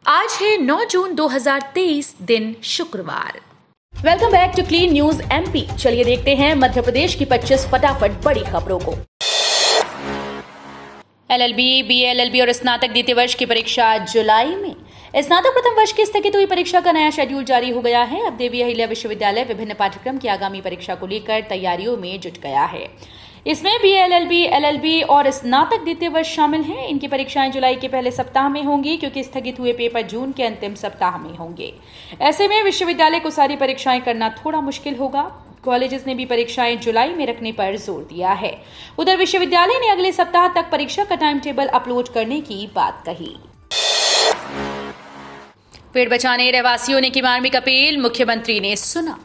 आज है 9 जून 2023 दिन शुक्रवार। Welcome back to clean news MP. चलिए देखते हैं मध्य प्रदेश की 25 फटाफट बड़ी खबरों को। एलएलबी, बीएलएलबी और स्नातक द्वितीय वर्ष की परीक्षा जुलाई में। स्नातक प्रथम वर्ष की स्थगित हुई परीक्षा का नया शेड्यूल जारी हो गया है। अब देवी अहिल्या विश्वविद्यालय विभिन्न पाठ्यक्रम की आगामी परीक्षा को लेकर तैयारियों में जुट गया है। इसमें बीएलएलबी, एलएलबी और स्नातक द्वितीय वर्ष शामिल हैं। इनकी परीक्षाएं जुलाई के पहले सप्ताह में होंगी, क्योंकि स्थगित हुए पेपर जून के अंतिम सप्ताह में होंगे। ऐसे में विश्वविद्यालय को सारी परीक्षाएं करना थोड़ा मुश्किल होगा। कॉलेजेस ने भी परीक्षाएं जुलाई में रखने पर जोर दिया है। उधर विश्वविद्यालय ने अगले सप्ताह तक परीक्षा का टाइम टेबल अपलोड करने की बात कही। पेड़ बचाने रहवासियों ने की मार्मिक अपील, मुख्यमंत्री ने सुना।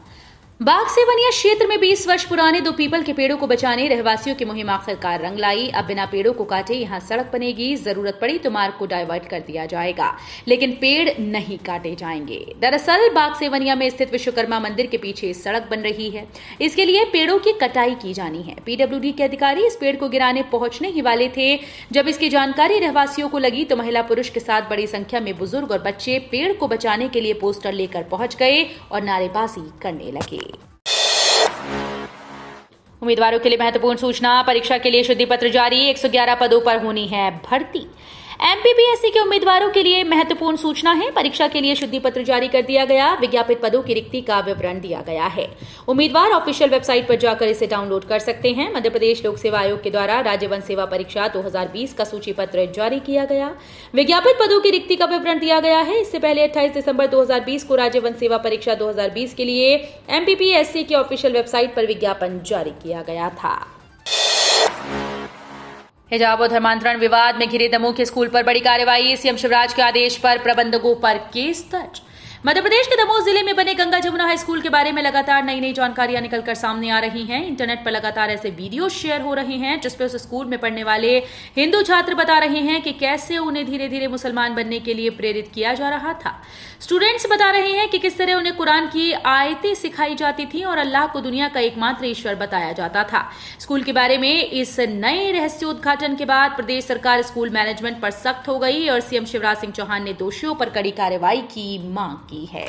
बाग सेवनिया क्षेत्र में 20 वर्ष पुराने 2 पीपल के पेड़ों को बचाने रहवासियों की मुहिम आखिरकार रंग लाई। अब बिना पेड़ों को काटे यहां सड़क बनेगी। जरूरत पड़ी तो मार्ग को डाइवर्ट कर दिया जाएगा, लेकिन पेड़ नहीं काटे जाएंगे। दरअसल बाग सेवनिया में स्थित विश्वकर्मा मंदिर के पीछे सड़क बन रही है। इसके लिए पेड़ों की कटाई की जानी है। पीडब्ल्यूडी के अधिकारी इस पेड़ को गिराने पहुंचने ही वाले थे। जब इसकी जानकारी रहवासियों को लगी तो महिला पुरुष के साथ बड़ी संख्या में बुजुर्ग और बच्चे पेड़ को बचाने के लिए पोस्टर लेकर पहुंच गए और नारेबाजी करने लगे। उम्मीदवारों के लिए महत्वपूर्ण सूचना, परीक्षा के लिए शुद्धि पत्र जारी। 111 पदों पर होनी है भर्ती। एमपीपीएससी के उम्मीदवारों के लिए महत्वपूर्ण सूचना है। परीक्षा के लिए शुद्धि पत्र जारी कर दिया गया। विज्ञापित पदों की रिक्ति का विवरण दिया गया है। उम्मीदवार ऑफिशियल वेबसाइट पर जाकर इसे डाउनलोड कर सकते हैं। मध्य प्रदेश लोक सेवा आयोग के द्वारा राज्य वन सेवा परीक्षा 2020 का सूची पत्र जारी किया गया। विज्ञापित पदों की रिक्ति का विवरण दिया गया है। इससे पहले 28 दिसंबर 2020 को राज्य वन सेवा परीक्षा 2020 के लिए एमपीपीएससी की ऑफिशियल वेबसाइट पर विज्ञापन जारी किया गया था। हिजाब और धर्मांतरण विवाद में घिरे दमोह के स्कूल पर बड़ी कार्रवाई। सीएम शिवराज के आदेश पर प्रबंधकों पर केस दर्ज। मध्य प्रदेश के दमोह जिले में बने गंगा जमुना हाई स्कूल के बारे में लगातार नई नई जानकारियां निकलकर सामने आ रही हैं। इंटरनेट पर लगातार ऐसे वीडियो शेयर हो रहे हैं जिसपे उस स्कूल में पढ़ने वाले हिंदू छात्र बता रहे हैं कि कैसे उन्हें धीरे धीरे मुसलमान बनने के लिए प्रेरित किया जा रहा था। स्टूडेंट्स बता रहे हैं कि किस तरह उन्हें कुरान की आयतें सिखाई जाती थी और अल्लाह को दुनिया का एकमात्र ईश्वर बताया जाता था। स्कूल के बारे में इस नए रहस्योद्घाटन के बाद प्रदेश सरकार स्कूल मैनेजमेंट पर सख्त हो गई और सीएम शिवराज सिंह चौहान ने दोषियों पर कड़ी कार्रवाई की मांग की है।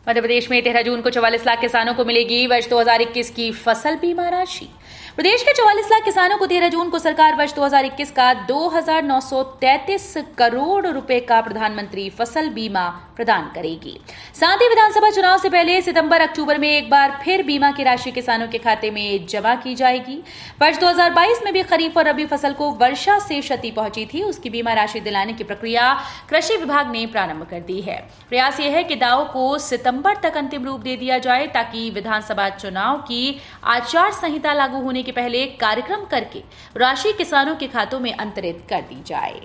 मध्य प्रदेश में 13 जून को 44 लाख किसानों को मिलेगी वर्ष 2021 की फसल बीमा राशि। प्रदेश के 44 लाख किसानों को 13 जून को सरकार वर्ष 2021 का 2,933 करोड़ रुपए का प्रधानमंत्री फसल बीमा प्रदान करेगी। साथ ही विधानसभा चुनाव से पहले सितंबर-अक्टूबर में एक बार फिर बीमा की राशि किसानों के खाते में जमा की जाएगी। वर्ष 2022 में भी खरीफ और रबी फसल को वर्षा से क्षति पहुंची थी, उसकी बीमा राशि दिलाने की प्रक्रिया कृषि विभाग ने प्रारंभ कर दी है। प्रयास यह है कि दावों को सितंबर तक अंतिम रूप दे दिया जाए, ताकि विधानसभा चुनाव की आचार संहिता लागू होने के पहले कार्यक्रम करके राशि किसानों के खातों में अंतरित कर दी जाए।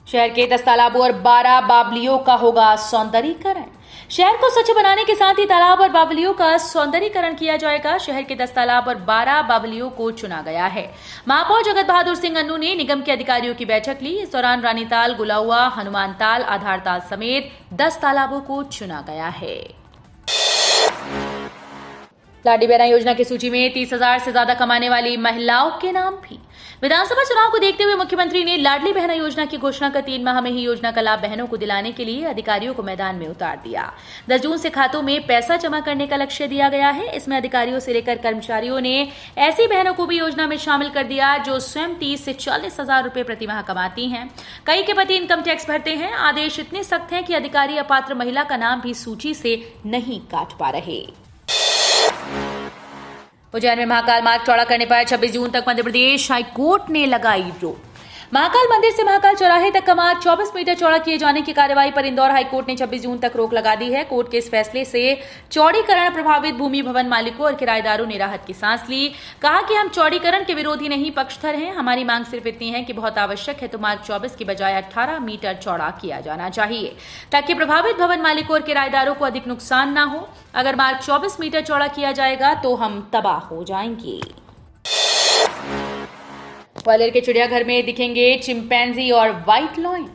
शहर के 10 तालाबों और 12 बावलियों का होगा सौंदर्यीकरण। शहर को स्वच्छ बनाने के साथ ही तालाब और बावलियों का सौंदर्यीकरण किया जाएगा। शहर के 10 तालाब और 12 बावलियों को चुना गया है। महापौर जगत बहादुर सिंह अन्नू ने निगम के अधिकारियों की बैठक ली। इस दौरान रानीताल, गुलाउआ, हनुमानताल, आधारताल समेत 10 तालाबों को चुना गया है। लाडली बहना योजना की सूची में 30,000 से ज्यादा कमाने वाली महिलाओं के नाम भी। विधानसभा चुनाव को देखते हुए मुख्यमंत्री ने लाडली बहना योजना की घोषणा कर 3 माह में ही योजना का लाभ बहनों को दिलाने के लिए अधिकारियों को मैदान में उतार दिया। 10 जून से खातों में पैसा जमा करने का लक्ष्य दिया गया है। इसमें अधिकारियों से लेकर कर्मचारियों ने ऐसी बहनों को भी योजना में शामिल कर दिया जो स्वयं 30 से 40,000 रुपए प्रति माह कमाती हैं। कई के पति इनकम टैक्स भरते हैं। आदेश इतने सख्त हैं कि अधिकारी अपात्र महिला का नाम भी सूची से नहीं काट पा रहे। उज्जैन में महाकाल मार्ग चौड़ा करने पर 26 जून तक मध्य प्रदेश हाईकोर्ट ने लगाई रोक। महाकाल मंदिर से महाकाल चौराहे तक का मार्ग 24 मीटर चौड़ा किए जाने की कार्रवाई पर इंदौर हाईकोर्ट ने 26 जून तक रोक लगा दी है। कोर्ट के इस फैसले से चौड़ीकरण प्रभावित भूमि भवन मालिकों और किराएदारों ने राहत की सांस ली। कहा कि हम चौड़ीकरण के विरोधी नहीं, पक्षधर हैं। हमारी मांग सिर्फ इतनी है कि बहुत आवश्यक है तो मार्ग 24 की बजाय 18 मीटर चौड़ा किया जाना चाहिए, ताकि प्रभावित भवन मालिकों और किराएदारों को अधिक नुकसान न हो। अगर मार्ग 24 मीटर चौड़ा किया जाएगा तो हम तबाह हो जाएंगे। ग्वालियर के चिड़ियाघर में दिखेंगे चिंपैंजी और व्हाइट लॉयन।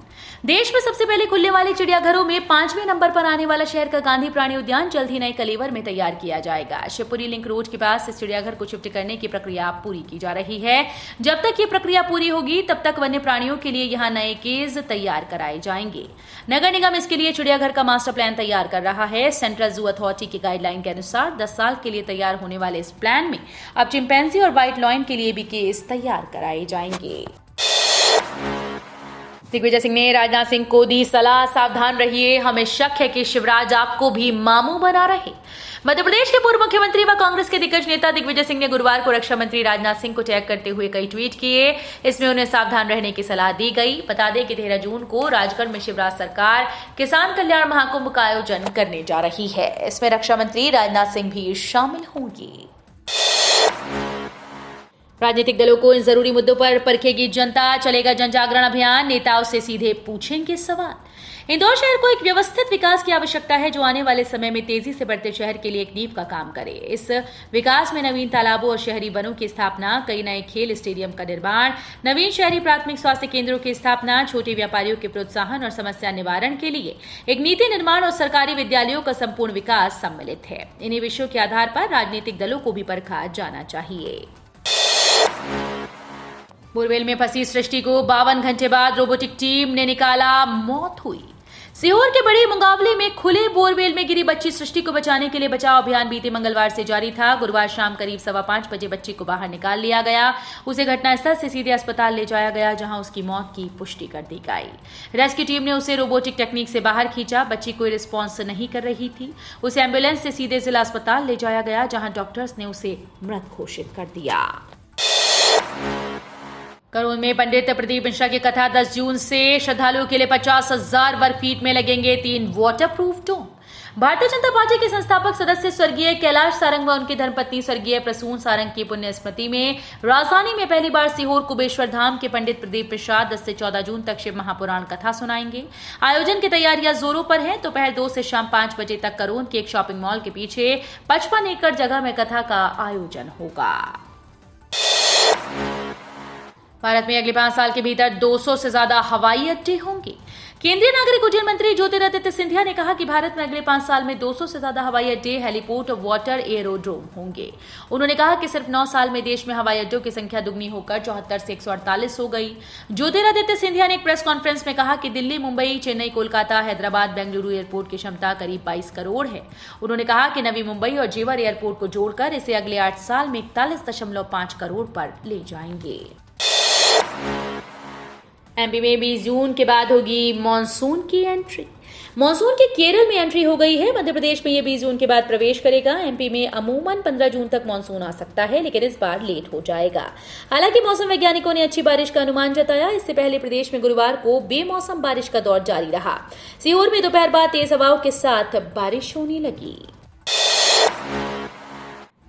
देश में सबसे पहले खुलने वाले चिड़ियाघरों में 5वें नंबर पर आने वाला शहर का गांधी प्राणी उद्यान जल्द ही नए कलेवर में तैयार किया जाएगा। शिवपुरी लिंक रोड के पास इस चिड़ियाघर को शिफ्ट करने की प्रक्रिया पूरी की जा रही है। जब तक ये प्रक्रिया पूरी होगी तब तक वन्य प्राणियों के लिए यहाँ नए केज तैयार कराए जाएंगे। नगर निगम इसके लिए चिड़ियाघर का मास्टर प्लान तैयार कर रहा है। सेंट्रल जू अथॉरिटी की गाइडलाइन के अनुसार 10 साल के लिए तैयार होने वाले इस प्लान में अब चिंपैंजी और व्हाइट लॉयन के लिए भी केस तैयार कराए जाएंगे। दिग्विजय सिंह ने राजनाथ सिंह को दी सलाह, सावधान रहिए, हमें शक है कि शिवराज आपको भी मामू बना रहे। मध्य प्रदेश के पूर्व मुख्यमंत्री व कांग्रेस के दिग्गज नेता दिग्विजय सिंह ने गुरुवार को रक्षा मंत्री राजनाथ सिंह को टैग करते हुए कई ट्वीट किए। इसमें उन्हें सावधान रहने की सलाह दी गई। बता दें कि 13 जून को राजगढ़ में शिवराज सरकार किसान कल्याण महाकुंभ का आयोजन करने जा रही है। इसमें रक्षा मंत्री राजनाथ सिंह भी शामिल होंगे। राजनीतिक दलों को इन जरूरी मुद्दों पर परखेगी जनता, चलेगा जन जागरण अभियान, नेताओं से सीधे पूछेंगे सवाल। इंदौर शहर को एक व्यवस्थित विकास की आवश्यकता है जो आने वाले समय में तेजी से बढ़ते शहर के लिए एक नींव का काम करे। इस विकास में नवीन तालाबों और शहरी वनों की स्थापना, कई नए खेल स्टेडियम का निर्माण, नवीन शहरी प्राथमिक स्वास्थ्य केंद्रों की स्थापना, छोटे व्यापारियों के प्रोत्साहन और समस्या निवारण के लिए एक नीति निर्माण और सरकारी विद्यालयों का संपूर्ण विकास सम्मिलित है। इन्हीं विषयों के आधार पर राजनीतिक दलों को भी परखा जाना चाहिए। बोरवेल में फंसी सृष्टि को 52 घंटे बाद रोबोटिक टीम ने निकाला, मौत हुई। सीहोर के बड़े मुकाबले में खुले बोरवेल में गिरी बच्ची सृष्टि को बचाने के लिए बचाव अभियान बीते मंगलवार से जारी था। गुरुवार शाम करीब 5:15 बजे बच्ची को बाहर निकाल लिया गया। उसे घटनास्थल से सीधे अस्पताल ले जाया गया जहां उसकी मौत की पुष्टि कर दी गई। रेस्क्यू टीम ने उसे रोबोटिक टेक्निक से बाहर खींचा। बच्ची कोई रिस्पॉन्स नहीं कर रही थी। उसे एम्बुलेंस से सीधे जिला अस्पताल ले जाया गया जहां डॉक्टर्स ने उसे मृत घोषित कर दिया। करोल में पंडित प्रदीप मिश्रा की कथा 10 जून से श्रद्धालुओं के लिए 50,000 वर्ग फीट में लगेंगे 3 वाटरप्रूफ डोम। भारतीय जनता पार्टी के संस्थापक सदस्य स्वर्गीय कैलाश सारंग व उनकी धर्मपत्नी स्वर्गीय प्रसून सारंग की पुण्य स्मृति में राजधानी में पहली बार सीहोर कुबेश्वर धाम के पंडित प्रदीप मिश्रा 10 से 14 जून तक शिव महापुराण कथा सुनाएंगे। आयोजन की तैयारियां जोरों पर हैं। दोपहर 2 से शाम 5 बजे तक करोल के एक शॉपिंग मॉल के पीछे 55 एकड़ जगह में कथा का आयोजन होगा। भारत में अगले 5 साल के भीतर 200 से ज्यादा हवाई अड्डे होंगे। केंद्रीय नागरिक उड्डयन मंत्री ज्योतिरादित्य सिंधिया ने कहा कि भारत में अगले 5 साल में 200 से ज्यादा हवाई अड्डे, हेलीपोर्ट, वाटर एयरोड्रोम होंगे। उन्होंने कहा कि सिर्फ 9 साल में देश में हवाई अड्डों की संख्या दुगनी होकर 74 से 148 हो गई। ज्योतिरादित्य सिंधिया ने एक प्रेस कॉन्फ्रेंस में कहा कि दिल्ली, मुंबई, चेन्नई, कोलकाता, हैदराबाद, बेंगलुरु एयरपोर्ट की क्षमता करीब 22 करोड़ है। उन्होंने कहा कि नवी मुंबई और जेवर एयरपोर्ट को जोड़कर इसे अगले 8 साल में 41.5 करोड़ पर ले जाएंगे। एमपी में 20 जून के बाद होगी मॉनसून की एंट्री। मॉनसून की केरल में एंट्री हो गई है। मध्य प्रदेश में ये 20 जून के बाद प्रवेश करेगा। एमपी में अमूमन 15 जून तक मॉनसून आ सकता है, लेकिन इस बार लेट हो जाएगा। हालांकि मौसम वैज्ञानिकों ने अच्छी बारिश का अनुमान जताया। इससे पहले प्रदेश में गुरुवार को बेमौसम बारिश का दौर जारी रहा। सीहोर में दोपहर बाद तेज हवाओं के साथ बारिश होने लगी।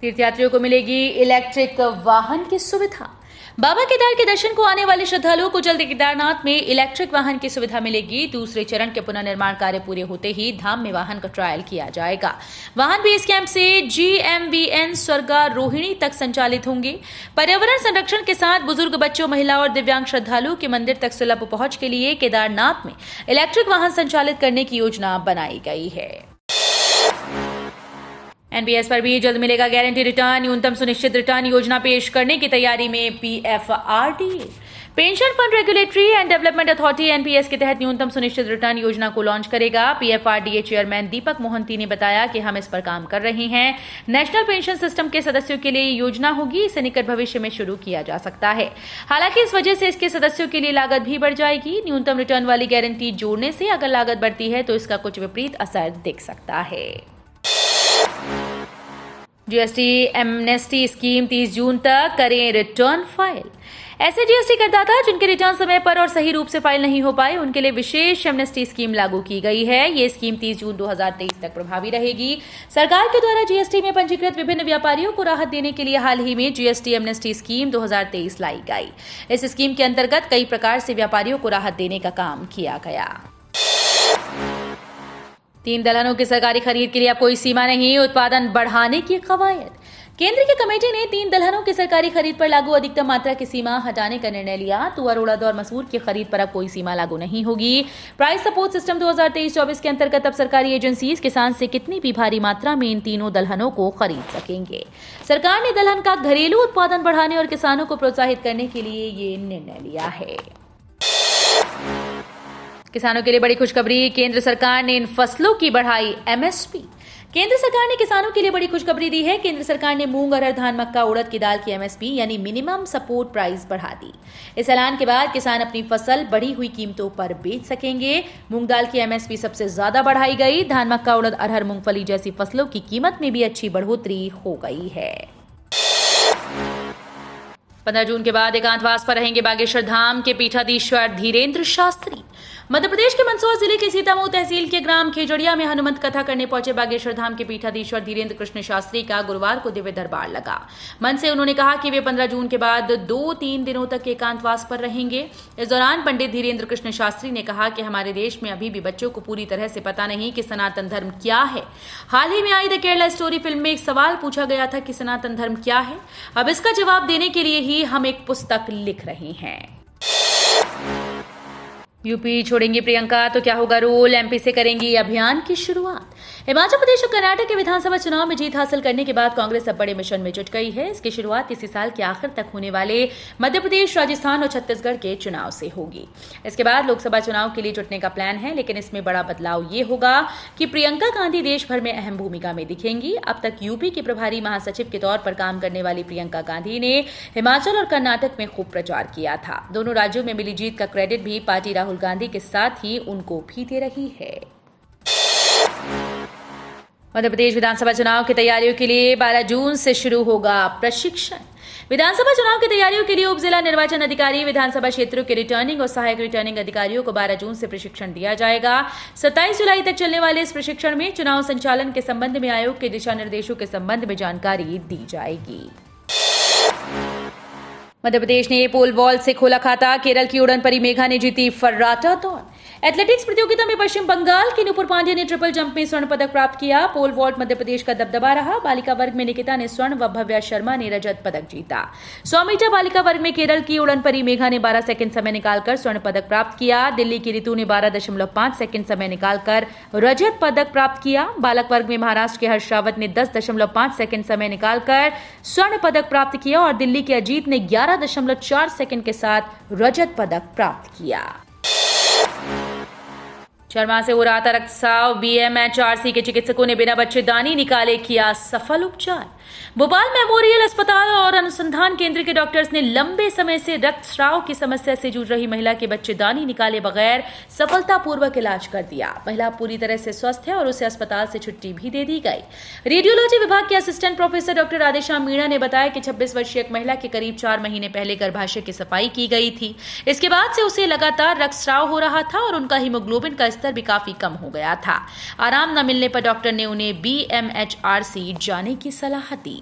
तीर्थयात्रियों को मिलेगी इलेक्ट्रिक वाहन की सुविधा। बाबा केदार के दर्शन को आने वाले श्रद्धालुओं को जल्द केदारनाथ में इलेक्ट्रिक वाहन की सुविधा मिलेगी। दूसरे चरण के पुनर्निर्माण कार्य पूरे होते ही धाम में वाहन का ट्रायल किया जाएगा। वाहन बेस कैंप से GMVN स्वर्गा रोहिणी तक संचालित होंगे। पर्यावरण संरक्षण के साथ बुजुर्ग, बच्चों, महिला और दिव्यांग श्रद्धालुओं के मंदिर तक सुलभ पहुंच के लिए केदारनाथ में इलेक्ट्रिक वाहन संचालित करने की योजना बनाई गई है। एनपीएस पर भी जल्द मिलेगा गारंटी रिटर्न। न्यूनतम सुनिश्चित रिटर्न योजना पेश करने की तैयारी में PFRDA। Pension fund regulatory and development authority NPS के तहत न्यूनतम सुनिश्चित रिटर्न योजना को लॉन्च करेगा। PFRDA चेयरमैन दीपक मोहंती ने बताया कि हम इस पर काम कर रहे हैं। नेशनल पेंशन सिस्टम के सदस्यों के लिए योजना होगी। इसे निकट भविष्य में शुरू किया जा सकता है। हालांकि इस वजह से इसके सदस्यों के लिए लागत भी बढ़ जाएगी। न्यूनतम रिटर्न वाली गारंटी जोड़ने से अगर लागत बढ़ती है तो इसका कुछ विपरीत असर दिख सकता है। जीएसटी एमनेस्टी स्कीम 30 जून तक करें रिटर्न फाइल। ऐसे जीएसटी करदाता जिनके रिटर्न समय पर और सही रूप से फाइल नहीं हो पाए उनके लिए विशेष एमनेस्टी स्कीम लागू की गई है। ये स्कीम 30 जून 2023 तक प्रभावी रहेगी। सरकार के द्वारा जीएसटी में पंजीकृत विभिन्न व्यापारियों को राहत देने के लिए हाल ही में जीएसटी एमनेस्टी स्कीम 2023 लाई गई। इस स्कीम के अंतर्गत कई प्रकार से व्यापारियों को राहत देने का काम किया गया। 3 दलहनों की सरकारी खरीद के लिए अब कोई सीमा नहीं, उत्पादन बढ़ाने की कवायद। केंद्र की कमेटी ने 3 दलहनों की सरकारी खरीद पर लागू अधिकतम मात्रा की सीमा हटाने का निर्णय लिया। तुअर, उड़द और मसूर की खरीद पर अब कोई सीमा लागू नहीं होगी। प्राइस सपोर्ट सिस्टम 2023-24 के अंतर्गत अब सरकारी एजेंसीज किसान से कितनी भी भारी मात्रा में इन तीनों दलहनों को खरीद सकेंगे। सरकार ने दलहन का घरेलू उत्पादन बढ़ाने और किसानों को प्रोत्साहित करने के लिए ये निर्णय लिया है। किसानों के लिए बड़ी खुशखबरी, केंद्र सरकार ने इन फसलों की बढ़ाई एमएसपी। केंद्र सरकार ने किसानों के लिए बड़ी खुशखबरी दी है। केंद्र सरकार ने मूंग, अरहर, धान, मक्का, उड़द की दाल की एमएसपी यानी मिनिमम सपोर्ट प्राइस बढ़ा दी। इस ऐलान के बाद किसान अपनी फसल बढ़ी हुई कीमतों पर बेच सकेंगे। मूंग दाल की एमएसपी सबसे ज्यादा बढ़ाई गई। धान, मक्का, उड़द, अरहर, मूंगफली जैसी फसलों की कीमत में भी अच्छी बढ़ोतरी हो गई है। 15 जून के बाद एकांतवास पर रहेंगे बागेश्वर धाम के पीठाधीश्वर धीरेन्द्र शास्त्री। मध्य प्रदेश के मंदसौर जिले के सीतामऊ तहसील के ग्राम खेजड़िया में हनुमंत कथा करने पहुंचे बागेश्वर धाम के पीठाधीश्वर धीरेन्द्र कृष्ण शास्त्री का गुरुवार को दिव्य दरबार लगा। मन से उन्होंने कहा कि वे 15 जून के बाद 2-3 दिनों तक एकांतवास पर रहेंगे। इस दौरान पंडित धीरेन्द्र कृष्ण शास्त्री ने कहा कि हमारे देश में अभी भी बच्चों को पूरी तरह से पता नहीं कि सनातन धर्म क्या है। हाल ही में I the Kerala story film में एक सवाल पूछा गया था कि सनातन धर्म क्या है। अब इसका जवाब देने के लिए ही हम एक पुस्तक लिख रहे हैं। यूपी छोड़ेंगी प्रियंका तो क्या होगा रूल, एमपी से करेंगी अभियान की शुरुआत। हिमाचल प्रदेश और कर्नाटक के विधानसभा चुनाव में जीत हासिल करने के बाद कांग्रेस अब बड़े मिशन में जुट गई है। इसकी शुरुआत इसी साल के आखिर तक होने वाले मध्य प्रदेश, राजस्थान और छत्तीसगढ़ के चुनाव से होगी। इसके बाद लोकसभा चुनाव के लिए जुटने का प्लान है, लेकिन इसमें बड़ा बदलाव ये होगा कि प्रियंका गांधी देश भर में अहम भूमिका में दिखेंगी। अब तक यूपी के प्रभारी महासचिव के तौर पर काम करने वाली प्रियंका गांधी ने हिमाचल और कर्नाटक में खूब प्रचार किया था। दोनों राज्यों में मिली जीत का क्रेडिट भी पार्टी राहुल गांधी के साथ ही उनको भी दे रही है। मध्य प्रदेश विधानसभा चुनाव की तैयारियों के लिए 12 जून से शुरू होगा प्रशिक्षण। विधानसभा चुनाव की तैयारियों के लिए उप जिला निर्वाचन अधिकारी, विधानसभा क्षेत्रों के रिटर्निंग और सहायक रिटर्निंग अधिकारियों को 12 जून से प्रशिक्षण दिया जाएगा। 27 जुलाई तक चलने वाले इस प्रशिक्षण में चुनाव संचालन के संबंध में आयोग के दिशा निर्देशों के संबंध में जानकारी दी जाएगी। मध्य प्रदेश ने पोल वॉल्ट से खोला खाता। केरल की उड़न परी मेघा ने जीती फर्राटा दौड़। एथलेटिक्स प्रतियोगिता में पश्चिम बंगाल की नुपुर पांडे ने ट्रिपल जंप में स्वर्ण पदक प्राप्त किया। पोल वॉल्ट मध्य प्रदेश का दबदबा रहा। बालिका वर्ग में निकिता ने स्वर्ण व भव्या शर्मा ने रजत पदक जीता। 100 मीटर बालिका वर्ग में केरल की उड़न परी मेघा ने 12 सेकंड समय निकालकर स्वर्ण पदक प्राप्त किया। दिल्ली की ऋतु ने 12.5 सेकंड समय निकालकर रजत पदक प्राप्त किया। बालक वर्ग में महाराष्ट्र के हर्ष रावत ने 10.5 सेकंड समय निकालकर स्वर्ण पदक प्राप्त किया और दिल्ली के अजीत ने 11.4 सेकंड के साथ रजत पदक प्राप्त किया। शर्मा से हो रहा था रक्तस्राव। बीएमएचआरसी के चिकित्सकों ने बिना बच्चेदानी निकाले किया सफल उपचार। भोपाल मेमोरियल अस्पताल और अनुसंधान केंद्र के डॉक्टर्स ने लंबे समय से रक्तस्राव की समस्या से जूझ रही महिला के बच्चेदानी निकाले बगैर सफलतापूर्वक इलाज कर दिया। महिला पूरी तरह से स्वस्थ है और उसे अस्पताल से छुट्टी भी दे दी गई। रेडियोलॉजी विभाग के assistant professor doctor Radheshyam Meena ने बताया कि 26 वर्षीय एक महिला के करीब 4 महीने पहले गर्भाशय की सफाई की गई थी। इसके बाद से उसे लगातार रक्तस्राव हो रहा था और उनका हीमोग्लोबिन का स्तर भी काफी कम हो गया था। आराम न मिलने पर डॉक्टर ने उन्हें बीएमएचआरसी जाने की सलाह दी।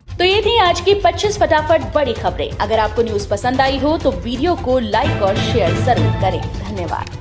तो ये थी आज की 25 फटाफट बड़ी खबरें। अगर आपको न्यूज पसंद आई हो तो वीडियो को लाइक और शेयर जरूर करें। धन्यवाद।